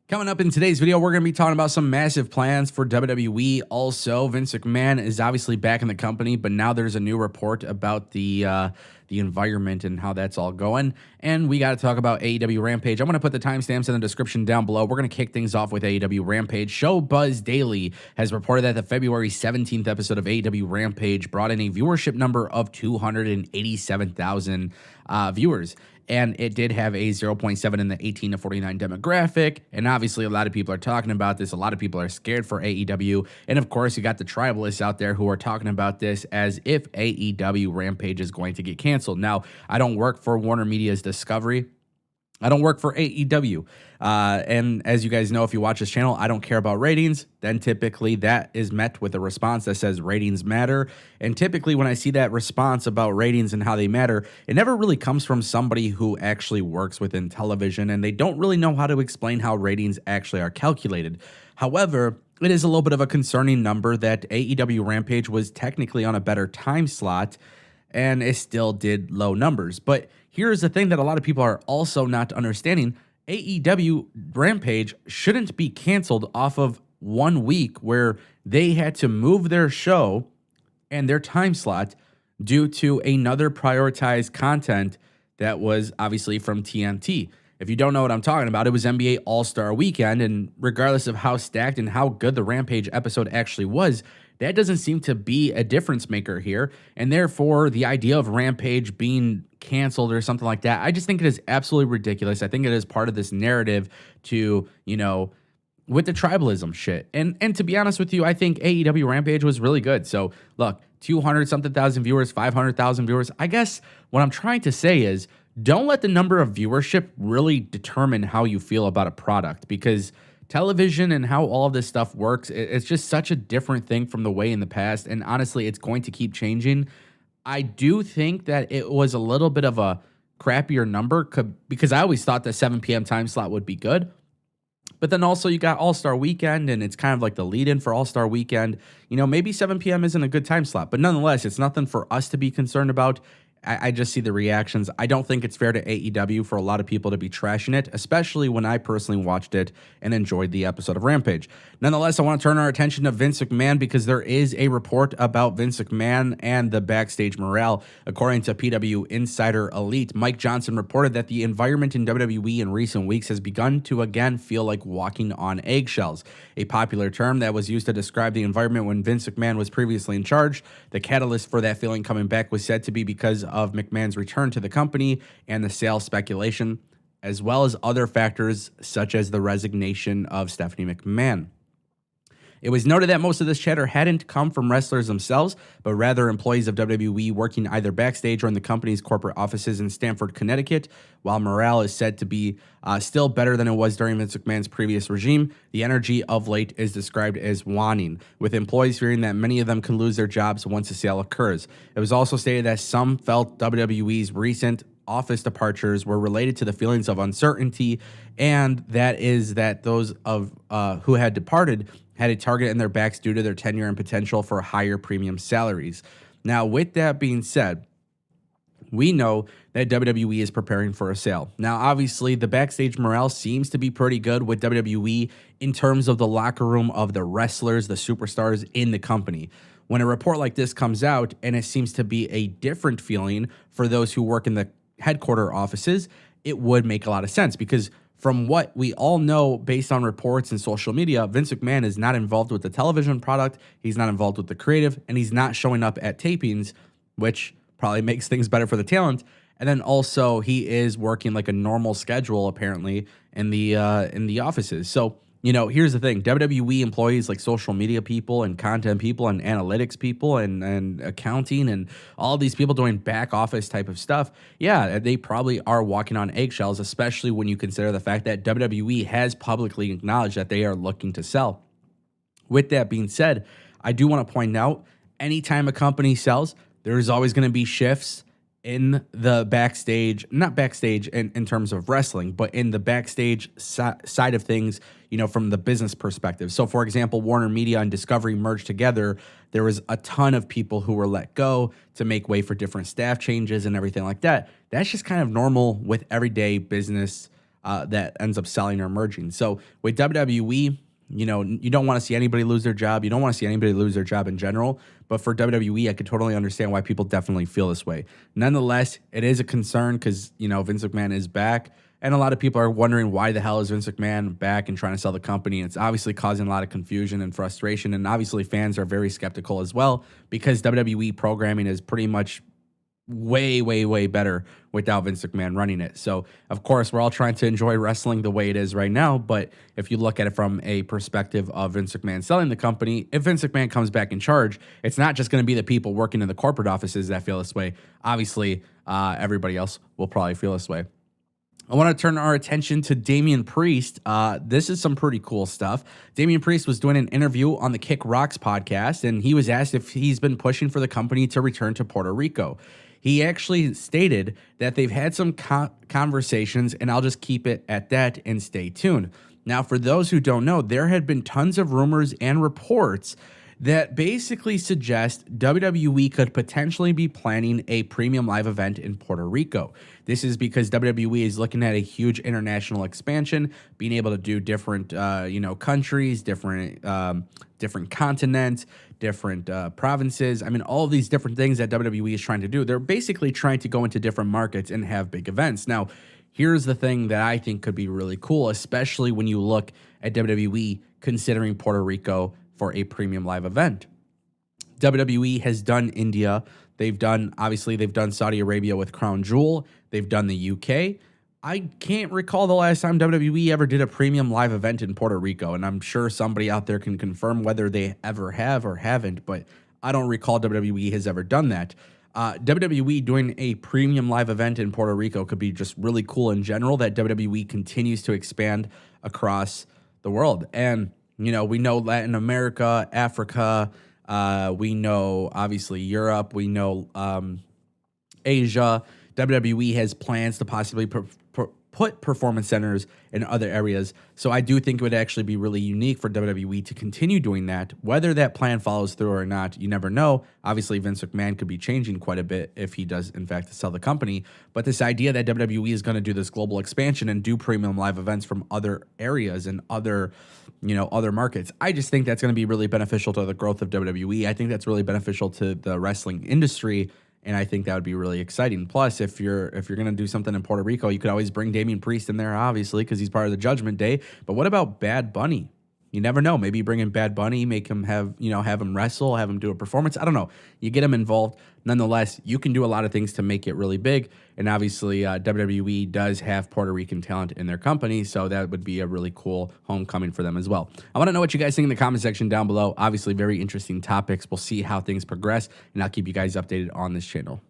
Coming up in today's video, we're going to be talking about some massive plans for WWE. Also, Vince McMahon is obviously back in the company, but now there's a new report about the environment and how that's all going. And we got to talk about AEW Rampage. I'm going to put the timestamps in the description down below. We're going to kick things off with AEW Rampage. Show Buzz Daily has reported that the February 17th episode of AEW Rampage brought in a viewership number of 287,000 viewers. And it did have a 0.7 in the 18 to 49 demographic. And obviously, a lot of people are talking about this. A lot of people are scared for AEW. And of course, you got the tribalists out there who are talking about this as if AEW Rampage is going to get canceled. Now, I don't work for Warner Media's Discovery. I don't work for AEW. And as you guys know, if you watch this channel, I don't care about ratings. Then typically that is met with a response that says ratings matter. And typically when I see that response about ratings and how they matter, it never really comes from somebody who actually works within television, and they don't really know how to explain how ratings actually are calculated. However, it is a little bit of a concerning number that AEW Rampage was technically on a better time slot, and it still did low numbers. But here's the thing that a lot of people are also not understanding. AEW Rampage shouldn't be canceled off of 1 week where they had to move their show and their time slot due to another prioritized content that was obviously from TNT. If you don't know what I'm talking about, it was NBA All-Star Weekend, and regardless of how stacked and how good the Rampage episode actually was, that doesn't seem to be a difference maker here, and therefore the idea of Rampage being canceled or something like that, I just think it is absolutely ridiculous. I think it is part of this narrative to, with the tribalism shit. And to be honest with you, I think AEW Rampage was really good. So look, 200-something thousand viewers, 500,000 viewers. I guess what I'm trying to say is don't let the number of viewership really determine how you feel about a product, because television and how all of this stuff works, it's just such a different thing from the way in the past. And honestly, it's going to keep changing. I do think that it was a little bit of a crappier number because I always thought the 7 p.m. time slot would be good. But then also you got All-Star Weekend, and it's kind of like the lead-in for All-Star Weekend. Maybe 7 p.m. isn't a good time slot, but nonetheless, it's nothing for us to be concerned about. I just see the reactions. I don't think it's fair to AEW for a lot of people to be trashing it, especially when I personally watched it and enjoyed the episode of Rampage. Nonetheless, I want to turn our attention to Vince McMahon because there is a report about Vince McMahon and the backstage morale. According to PW Insider Elite, Mike Johnson reported that the environment in WWE in recent weeks has begun to again feel like walking on eggshells, a popular term that was used to describe the environment when Vince McMahon was previously in charge. The catalyst for that feeling coming back was said to be because of McMahon's return to the company and the sales speculation, as well as other factors such as the resignation of Stephanie McMahon. It was noted that most of this chatter hadn't come from wrestlers themselves, but rather employees of WWE working either backstage or in the company's corporate offices in Stamford, Connecticut. While morale is said to be still better than it was during Vince McMahon's previous regime, the energy of late is described as waning, with employees fearing that many of them can lose their jobs once a sale occurs. It was also stated that some felt WWE's recent office departures were related to the feelings of uncertainty, and that is that those of who had departed had a target in their backs due to their tenure and potential for higher premium salaries. Now, with that being said, we know that WWE is preparing for a sale. Now, obviously, the backstage morale seems to be pretty good with WWE in terms of the locker room of the wrestlers, the superstars in the company. When a report like this comes out and it seems to be a different feeling for those who work in the headquarter offices, it would make a lot of sense because from what we all know based on reports and social media, Vince McMahon is not involved with the television product, he's not involved with the creative, and he's not showing up at tapings, which probably makes things better for the talent. And then also he is working like a normal schedule apparently in the offices. So, here's the thing. WWE employees like social media people and content people and analytics people and accounting and all these people doing back office type of stuff, yeah, they probably are walking on eggshells, especially when you consider the fact that WWE has publicly acknowledged that they are looking to sell. With that being said, I do want to point out, anytime a company sells, there's always going to be shifts in the backstage, not backstage in terms of wrestling, but in the backstage side of things, from the business perspective. So, for example, Warner Media and Discovery merged together. There was a ton of people who were let go to make way for different staff changes and everything like that. That's just kind of normal with everyday business that ends up selling or merging. So with WWE, you don't want to see anybody lose their job. You don't want to see anybody lose their job in general. But for WWE, I could totally understand why people definitely feel this way. Nonetheless, it is a concern because, Vince McMahon is back. And a lot of people are wondering why the hell is Vince McMahon back and trying to sell the company. It's obviously causing a lot of confusion and frustration. And obviously fans are very skeptical as well because WWE programming is pretty much way, way, way better without Vince McMahon running it. So, of course, we're all trying to enjoy wrestling the way it is right now. But if you look at it from a perspective of Vince McMahon selling the company, if Vince McMahon comes back in charge, it's not just going to be the people working in the corporate offices that feel this way. Obviously, everybody else will probably feel this way. I want to turn our attention to Damian Priest. This is some pretty cool stuff. Damian Priest was doing an interview on the Kick Rocks podcast, and he was asked if he's been pushing for the company to return to Puerto Rico. He actually stated that they've had some conversations, and I'll just keep it at that and stay tuned. Now, for those who don't know, there had been tons of rumors and reports that basically suggest WWE could potentially be planning a premium live event in Puerto Rico. This is because WWE is looking at a huge international expansion, being able to do different, countries, different continents, different provinces. I mean, all of these different things that WWE is trying to do. They're basically trying to go into different markets and have big events. Now, here's the thing that I think could be really cool, especially when you look at WWE considering Puerto Rico for a premium live event. WWE has done India. They've done Saudi Arabia with Crown Jewel. They've done the UK. I can't recall the last time WWE ever did a premium live event in Puerto Rico, and I'm sure somebody out there can confirm whether they ever have or haven't, but I don't recall WWE has ever done that. WWE doing a premium live event in Puerto Rico could be just really cool in general, that WWE continues to expand across the world. And we know Latin America, Africa, we know obviously Europe, we know Asia. WWE has plans to possibly put performance centers in other areas. So I do think it would actually be really unique for WWE to continue doing that. Whether that plan follows through or not, you never know. Obviously, Vince McMahon could be changing quite a bit if he does, in fact, sell the company. But this idea that WWE is going to do this global expansion and do premium live events from other areas and other markets, I just think that's going to be really beneficial to the growth of WWE. I think that's really beneficial to the wrestling industry. And I think that would be really exciting. Plus, if you're going to do something in Puerto Rico, you could always bring Damian Priest in there, obviously, because he's part of the Judgment Day. But what about Bad Bunny? You never know. Maybe you bring in Bad Bunny, make him have him wrestle, have him do a performance. I don't know. You get him involved. Nonetheless, you can do a lot of things to make it really big. And obviously, WWE does have Puerto Rican talent in their company, so that would be a really cool homecoming for them as well. I want to know what you guys think in the comment section down below. Obviously, very interesting topics. We'll see how things progress, and I'll keep you guys updated on this channel.